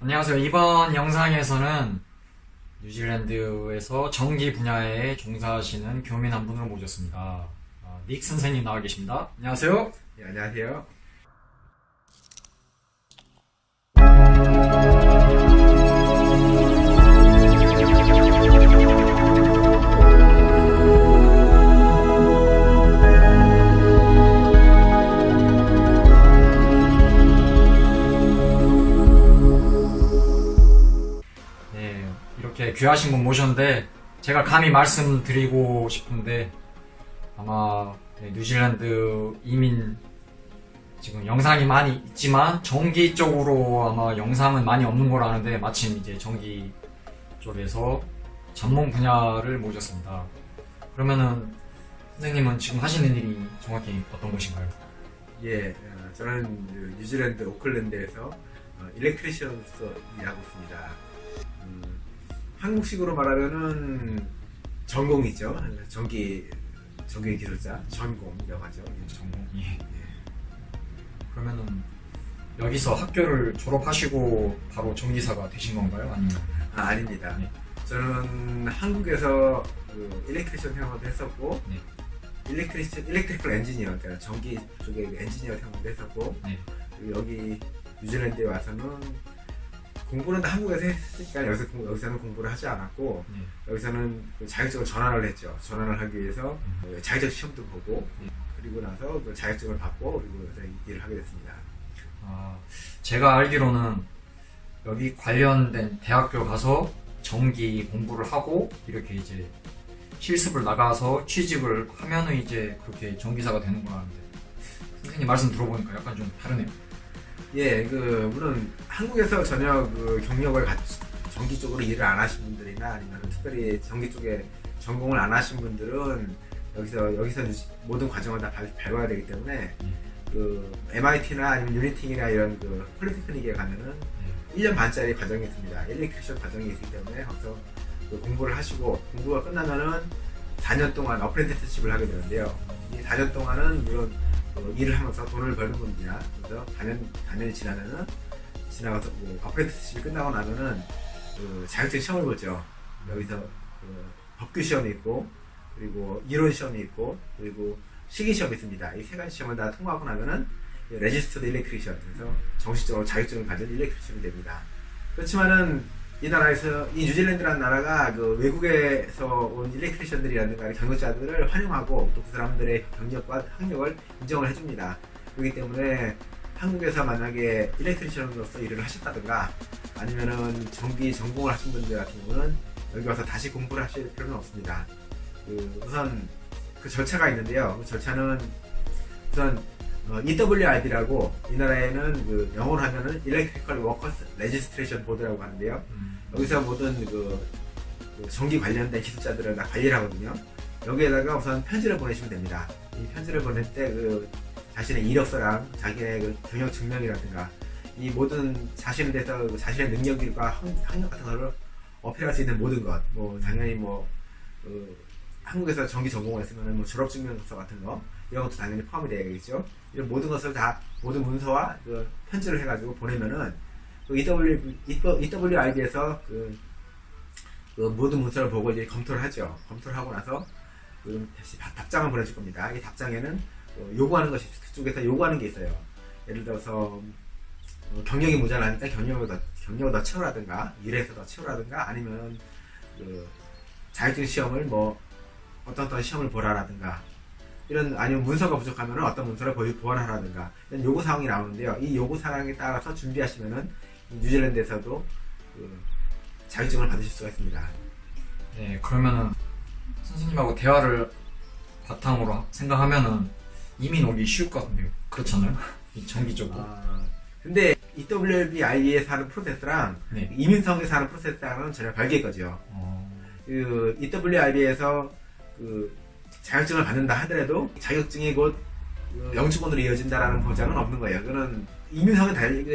안녕하세요. 이번 영상에서는 뉴질랜드에서 전기 분야에 종사하시는 교민 한 분을 모셨습니다. 닉 선생님 나와 계십니다. 안녕하세요. 네, 안녕하세요. 네, 이렇게 귀하신 분 모셨는데 제가 감히 말씀드리고 싶은데 아마 뉴질랜드 이민 지금 영상이 많이 있지만 전기 쪽으로 아마 영상은 많이 없는 걸로 아는데 마침 이제 전기 쪽에서 전문 분야를 모셨습니다. 그러면은 선생님은 지금 하시는 일이 정확히 어떤 것인가요? 예, 저는 뉴질랜드 오클랜드에서 일렉트리션으로서 일하고 있습니다. 한국식으로 말하면은 전공이죠. 전기 기술자, 전공이라고 하죠. 전공이. 예. 그러면은 여기서 학교를 졸업하시고 바로 전기사가 되신 건가요? 아니면? 아닙니다. 네. 저는 한국에서 일렉트리션 생활도 했었고, 네. 일렉트리컬 엔지니어, 그러니까 전기 쪽에 엔지니어 생활도 했었고, 네. 그리고 여기 뉴질랜드에 와서는 공부는 다 한국에서 했으니까 여기서는 공부를 하지 않았고, 네. 여기서는 자격증을 전환을 했죠. 전환을 하기 위해서 자격증 시험도 보고, 네. 그리고 나서 그 자격증을 받고, 그리고 여기서 일을 하게 됐습니다. 제가 알기로는 여기 관련된 대학교 가서 전기 공부를 하고 이렇게 이제 실습을 나가서 취직을 하면은 이제 그렇게 전기사가 되는 걸 아는데 선생님 말씀 들어보니까 약간 좀 다르네요. 예, 물론 한국에서 전혀 전기 쪽으로 일을 안 하신 분들이나 아니면 특별히 전기 쪽에 전공을 안 하신 분들은 여기서 모든 과정을 다 밟아야 되기 때문에 MIT나 아니면 유니팅이나 이런 폴리테크닉에 가면은 1년 반짜리 과정이 있습니다. 일렉트리션 과정이 있기 때문에 거기서 공부를 하시고 공부가 끝나면은 4년 동안 어프렌티스십을 하게 되는데요. 이 4년 동안은 물론 일을 하면서 돈을 버는 겁니다. 그래서 4년이 지나가서 어프렌티스십이 끝나고 나면은 자격증 시험을 보죠. 여기서 법규 시험이 있고 그리고 이론 시험이 있고 그리고 실기 시험이 있습니다. 이 세 가지 시험을 다 통과하고 나면은 레지스터드 일렉트리션, 그래서 정식적으로 자격증을 가진 일렉트리션이 됩니다. 그렇지만은 이 뉴질랜드라는 나라가 외국에서 온 일렉트리션들이라든가 경력자들을 환영하고 또 그 사람들의 경력과 학력을 인정을 해줍니다. 그렇기 때문에 한국에서 만약에 일렉트리션으로서 일을 하셨다든가 아니면은 전기 전공을 하신 분들 같은 경우는 여기 와서 다시 공부를 하실 필요는 없습니다. 우선 그 절차가 있는데요. 그 절차는 우선 EWRB라고 이 나라에는 영어로 하면은 Electrical Workers Registration Board라고 하는데요. 여기서 모든 전기 관련된 기술자들을 다 관리를 하거든요. 여기에다가 우선 편지를 보내시면 됩니다. 이 편지를 보낼 때 자신의 이력서랑 자기의 경력 증명이라든가 이 모든 자신에 대해서 자신의 능력과 학력 같은 거를 어필할 수 있는 모든 것, 당연히 한국에서 전기 전공을 했으면 졸업증명서 같은 거 이런 것도 당연히 포함이 되겠죠. 이런 모든 것을 다 모든 문서와 편지를 해가지고 보내면은 EWRB에서 모든 문서를 보고 이제 검토를 하죠. 검토를 하고 나서 다시 답장을 보내줄 겁니다. 이 답장에는 요구하는 것이 그쪽에서 요구하는 게 있어요. 예를 들어서 경력이 모자라니까 경력을 더 채우라든가 일에서 더 채우라든가 아니면 자격증 시험을 어떤 시험을 보라라든가 아니면 문서가 부족하면 어떤 문서를 보완하라든가 이런 요구사항이 나오는데요. 이 요구사항에 따라서 준비하시면은 뉴질랜드에서도 자격증을 받으실 수가 있습니다. 네, 그러면은 선생님하고 대화를 바탕으로 생각하면은 이민 오기 쉬울 것 같은데요. 그렇잖아요? 이 전기 쪽으로. 근데 EWRB에서 하는 프로세스랑 네. 이민성에서 하는 프로세스랑은 전혀 별개의 거죠. EWRB에서 자격증을 받는다 하더라도 자격증이 곧 영주권으로 이어진다라는 보장은 없는 거예요. 그거는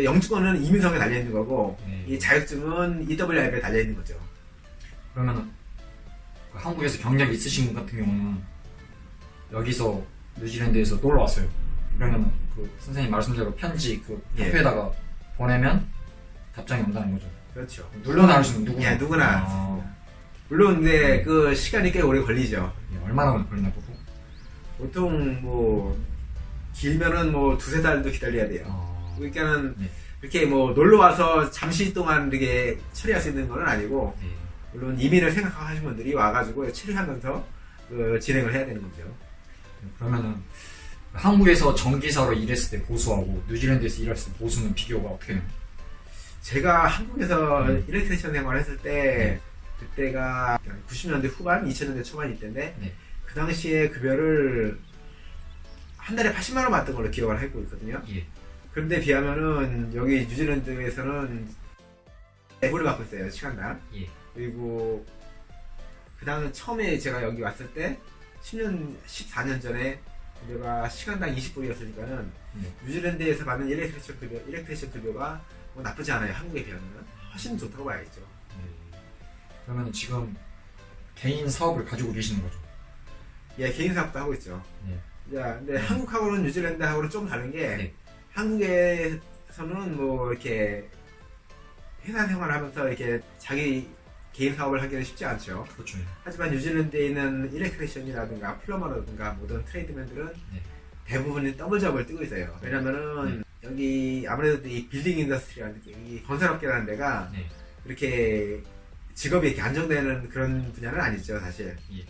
영주권은 이민성에 달려 있는 거고 네. 이 자격증은 EWRB에 달려 있는 거죠. 그러면은 한국에서 경력이 있으신 분 같은 경우는 여기서 뉴질랜드에서 놀러 왔어요. 그러면 선생님 말씀대로 편지 예. 학교에다가 보내면 답장이 온다는 거죠. 그렇죠. 눌러 나올 수 있는 누구나. 예, 누구나. 아, 물론 근데 그 시간이 꽤 오래 걸리죠. 예, 얼마나 걸리나 보고. 보통 뭐 길면은 뭐 두세 달도 기다려야 돼요. 그러니까는 네. 이렇게 뭐 놀러 와서 잠시 동안 이렇게 처리할 수 있는 건 아니고, 네. 물론 이민을 생각하시는 분들이 와가지고 처리하면서 그 진행을 해야 되는 거죠. 그러면은 한국에서 전기사로 일했을 때 보수하고 뉴질랜드에서 일했을 때 보수는 비교가 어떻게 돼요? 제가 한국에서 일렉트리션 생활을 했을 때, 그때가 90년대 후반, 2000년대 초반일 때인데, 네. 그 당시에 급여를 한 달에 80만 원 받던 걸로 기억을 하고 있거든요. 예. 그런데 비하면은 여기 뉴질랜드에서는 대부를 받고 있어요, 시간당. 예. 그리고 그 다음 처음에 제가 여기 왔을 때 14년 전에 급여가 시간당 20불이었으니까는 네. 뉴질랜드에서 받는 일렉트리션 급여가 뭐 나쁘지 않아요. 한국에 비하면은 훨씬 좋다고 봐야겠죠. 네. 그러면 지금 개인 사업을 가지고 계시는 거죠? 예, 개인 사업도 하고 있죠. 네. 야, 근데 한국하고는 뉴질랜드하고는 좀 다른 게, 네. 한국에서는 뭐 이렇게 회사 생활을 하면서 이렇게 자기 개인 사업을 하기는 쉽지 않죠. 그렇죠. 하지만 뉴질랜드에 있는 일렉트리션이라든가 플러머라든가 모든 트레이드맨들은 네. 대부분이 더블 잡을 뜨고 있어요. 왜냐면은 여기 아무래도 이 빌딩 인더스트리라는 이 건설업계라는 데가 네. 이렇게 직업이 이렇게 안정되는 그런 분야는 아니죠, 사실. 예. 이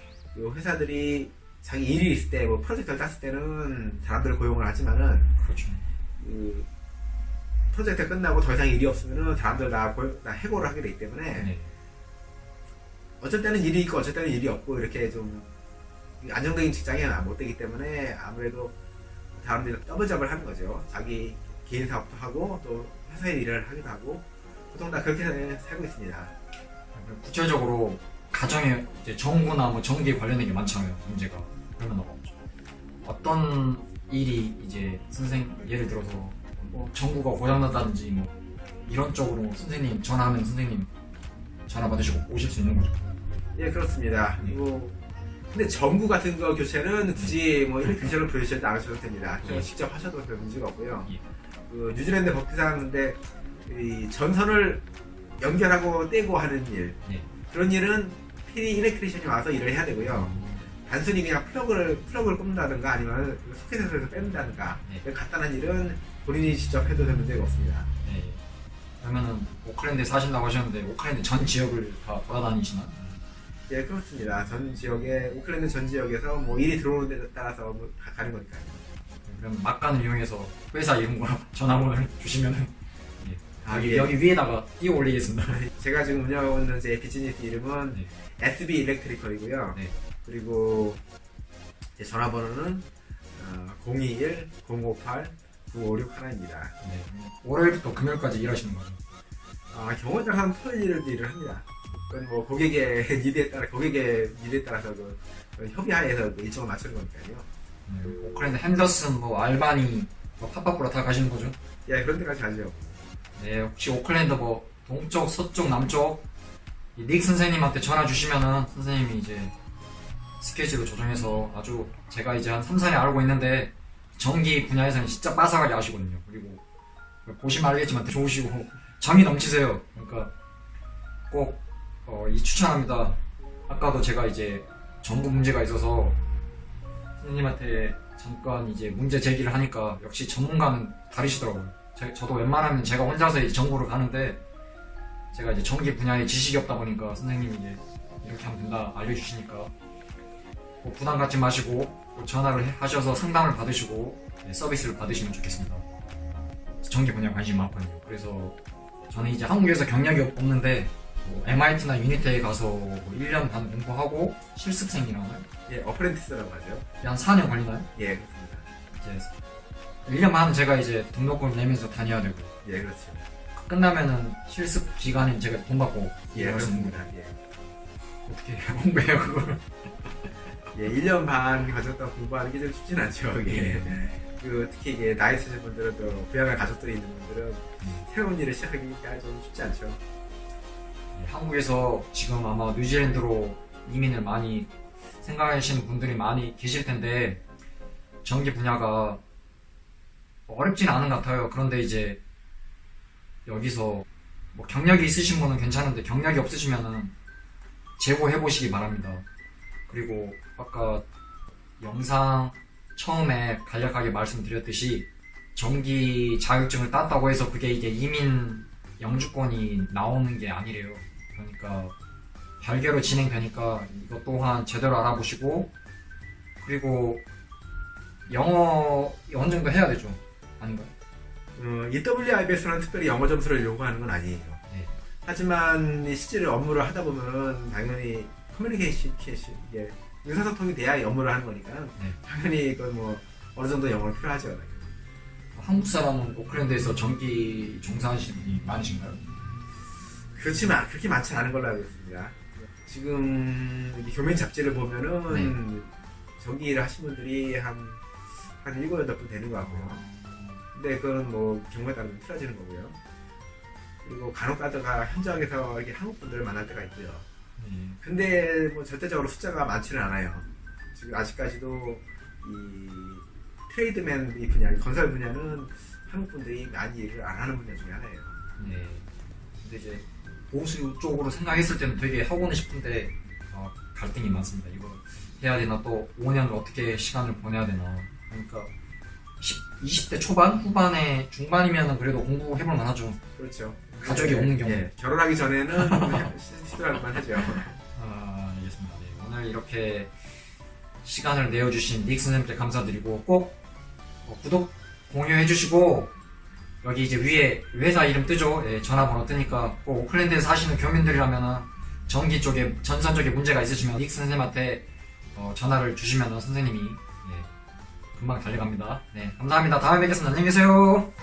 회사들이 자기 일이 있을 때, 뭐 프로젝트를 땄을 때는 사람들을 고용을 하지만은 그렇죠. 그 프로젝트가 끝나고 더 이상 일이 없으면은 사람들 다 해고를 하게 되기 때문에 네. 어쩔 때는 일이 있고 어쩔 때는 일이 없고 이렇게 좀 안정적인 직장이 못 되기 때문에 아무래도 사람들이 더블 잡을 하는 거죠. 자기 개인 사업도 하고 또 회사에 일을 하기도 하고 보통 다 그렇게 살고 있습니다. 구체적으로 가정에 이제 전구나 뭐 전기 관련된 게 많잖아요, 문제가. 그러면 어떤 일이 이제 예를 들어서 뭐 전구가 고장났다든지 뭐 이런 쪽으로 선생님 전화하면 선생님 전화 받으시고 오실 수 있는 거죠? 예, 그렇습니다. 그리고 근데 전구 같은 거 교체는 굳이 뭐 일렉트리션을 보여주셔도 안 하셔도 됩니다. 예. 직접 하셔도 별 문제가 없고요. 예. 그 뉴질랜드 법규상 근데 이 전선을 연결하고 떼고 하는 일, 네. 그런 일은 필히 일렉트리션이 와서 일을 해야 되고요. 단순히 그냥 플러그를 꼽는다든가 아니면 소켓에서 뺀다든가 네. 이런 간단한 일은 본인이 직접 해도 될 문제가 없습니다. 네. 그러면은 오클랜드에 사신다고 하셨는데 오클랜드 전 지역을 다 돌아다니시나? 예, 그렇습니다. 오클랜드 전 지역에서 뭐 일이 들어오는 데 따라서 뭐 다 가는 거니까요. 그럼 막간을 이용해서 회사 이름과 전화번호를 주시면은 아, 여기, 예. 여기 위에다가 띄워 올리겠습니다. 제가 지금 운영하고 있는 제 비즈니스 이름은 네. SB 일렉트리컬이고요. 네. 그리고 제 전화번호는 021-058-9561입니다. 네. 월요일부터 금요일까지 일하시는 거죠? 경우에 따라서는 토요일에도 일을 합니다. 그건 뭐 고객의 니드에 따라서 그 협의하에서 그 일정을 맞추는 거니까요. 오클랜드 핸더슨, 뭐 알바니, 뭐 팝업으로 다 가시는 거죠? 예, 그런 데까지 가죠. 네, 혹시 오클랜드 뭐 동쪽, 서쪽, 남쪽 이 닉 선생님한테 전화 주시면은 선생님이 이제 스케줄을 조정해서 아주 제가 이제 한 3, 4년 알고 있는데 전기 분야에서는 진짜 빠삭하게 아시거든요. 그리고 보시면 알겠지만 좋으시고 정이 넘치세요. 그러니까 꼭 이 추천합니다. 아까도 제가 이제 전구 문제가 있어서 선생님한테 잠깐 이제 문제 제기를 하니까 역시 전문가는 다르시더라고요. 저도 웬만하면 제가 혼자서 이제 전구를 가는데 제가 이제 전기 분야에 지식이 없다 보니까 선생님이 이제 이렇게 하면 된다 알려주시니까 뭐 부담 갖지 마시고 꼭 전화를 하셔서 상담을 받으시고 서비스를 받으시면 좋겠습니다. 전기 분야에 관심이 많거든요. 그래서 저는 이제 한국에서 경력이 없는데 뭐 MIT나 유니테에 가서 뭐 1년 반 공부하고 실습생이라나요? 예, 어프렌티스라고 하죠. 한 4년 걸리나요? 예, 그렇습니다. 이제 1년 반은 제가 이제 등록금 내면서 다녀야 되고 예, 그렇죠. 끝나면은 실습 기간에 제가 돈 받고 예, 일할 수 있는 그렇습니다. 거예요. 예. 어떻게 공부해요 그걸? 예, 1년 반 가졌다 공부하는 게 좀 쉽진 않죠, 이게. 특히 이게 나이 드신 분들은 또 부양할 가족들이 있는 분들은 새로운 일을 시작하기가 좀 쉽지 않죠. 한국에서 지금 아마 뉴질랜드로 이민을 많이 생각하시는 분들이 많이 계실 텐데 전기 분야가 어렵진 않은 것 같아요. 그런데 이제 여기서 뭐 경력이 있으신 분은 괜찮은데 경력이 없으시면은 재고해 보시기 바랍니다. 그리고 아까 영상 처음에 간략하게 말씀드렸듯이 정기 자격증을 땄다고 해서 그게 이게 이민 영주권이 나오는 게 아니래요. 그러니까 별개로 진행되니까 이것 또한 제대로 알아보시고, 그리고 영어 어느 정도 해야 되죠? 아닌가요? EWIB에서는 특별히 영어 점수를 요구하는 건 아니에요. 네. 하지만 이 실제로 업무를 하다 보면 당연히 커뮤니케이션, 이게 의사소통이 돼야 업무를 하는 거니까 네. 당연히 그 뭐 어느 정도 영어는 필요하죠. 당연히. 한국 사람은 오클랜드에서 정기 종사하시는 분이 많으신가요? 그렇지만 그렇게 많지 않은 걸로 알고 있습니다. 지금 이게 교민 잡지를 보면은 정기 일을 하신 분들이 한 7, 8분 되는 것 같고요. 근데 그건 뭐 경우에 따라 좀 틀어지는 거고요. 그리고 간혹 가다가 현장에서 이렇게 한국 분들을 만날 때가 있고요. 근데 뭐 절대적으로 숫자가 많지는 않아요. 지금 아직까지도 이 트레이드맨 이 분야, 건설 분야는 한국 분들이 많이 일을 안 하는 분야 중에 하나예요. 네. 근데 이제 보수 쪽으로 생각했을 때는 되게 하고는 싶은데 갈등이 많습니다. 이거 해야 되나, 또 5년을 어떻게 시간을 보내야 되나. 그러니까 20대 초반, 후반에 중반이면 그래도 공부해볼 만하죠. 그렇죠. 가족이 없는 경우. 예, 결혼하기 전에는 시도할 만하죠. 알겠습니다. 네, 오늘 이렇게 시간을 내어주신 닉 선생님께 감사드리고, 꼭 구독, 공유해주시고, 여기 이제 위에 회사 이름 뜨죠? 예, 전화번호 뜨니까 꼭 오클랜드에서 사시는 교민들이라면은 전기 쪽에, 전선 쪽에 문제가 있으시면 닉 선생님한테 전화를 주시면 선생님이 금방 달려갑니다. 네, 감사합니다. 다음에 뵙겠습니다. 안녕히 계세요.